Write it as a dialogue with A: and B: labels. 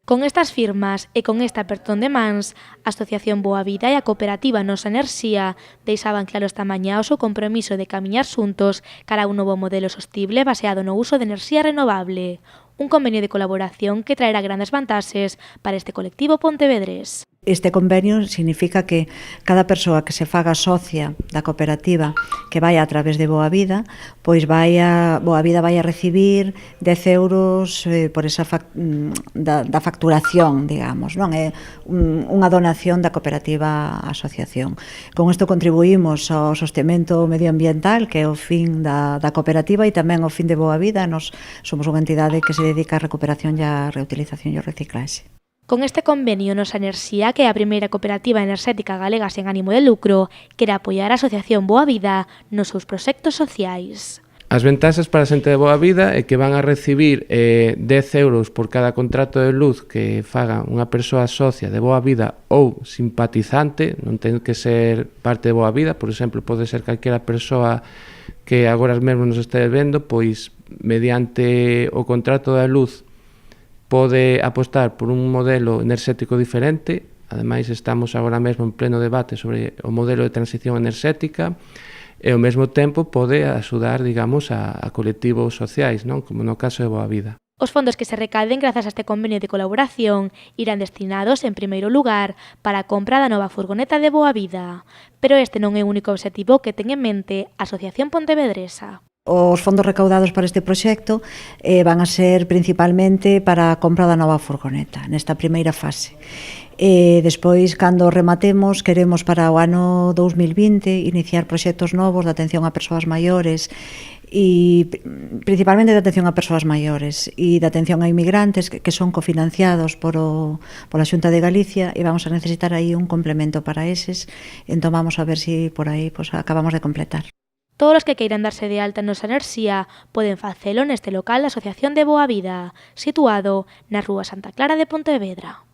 A: Con estas firmas e con esta apertón de mans, a Asociación Boa Vida e a cooperativa Nosa Enerxía deixaban claro esta mañá o seu compromiso de camiñar xuntos cara a un novo modelo sostible baseado no uso de enerxía renovable. Un convenio de colaboración que traerá grandes vantaxes para este colectivo pontevedrés.
B: Este convenio significa que cada persoa que se faga socia da cooperativa que vai a través de Boa Vida, pois Boa Vida vai a recibir 10 euros por esa da facturación, digamos, non é unha donación da cooperativa asociación. Con isto contribuímos ao sostemento medioambiental, que é o fin da cooperativa e tamén o fin de Boa Vida. Nos somos unha entidade que se dedica á recuperación e á reutilización e ao reciclaxe.
A: Con este convenio, Nosa Enerxía, que é a primeira cooperativa enerxética galega sen ánimo de lucro, quere apoiar a Asociación Boa Vida nos seus proxectos sociais.
C: As ventaxas para a xente de Boa Vida é que van a recibir 10 euros por cada contrato de luz que faga unha persoa socia de Boa Vida ou simpatizante, non ten que ser parte de Boa Vida, por exemplo, pode ser calquera persoa que agora mesmo nos este vendo, pois mediante o contrato da luz pode apostar por un modelo enerxético diferente. Ademais, estamos agora mesmo en pleno debate sobre o modelo de transición enerxética e ao mesmo tempo pode axudar, digamos, a colectivos sociais, non? Como no caso de Boa Vida.
A: Os fondos que se recalden grazas a este convenio de colaboración irán destinados, en primeiro lugar, para a compra da nova furgoneta de Boa Vida. Pero este non é o único obxectivo que ten en mente a Asociación Pontevedresa.
B: Os fondos recaudados para este proxecto van a ser principalmente para a compra da nova furgoneta, nesta primeira fase. Despois, cando rematemos, queremos para o ano 2020 iniciar proxectos novos de atención a persoas maiores e principalmente de atención a persoas maiores e de atención a inmigrantes que son cofinanciados pola Xunta de Galicia, e vamos a necesitar aí un complemento para eses. Entón vamos a ver se por aí acabamos de completar.
A: Todos os que queiran darse de alta en Nosa Enerxía poden facelo neste local da Asociación de Boa Vida, situado na Rúa Santa Clara de Pontevedra.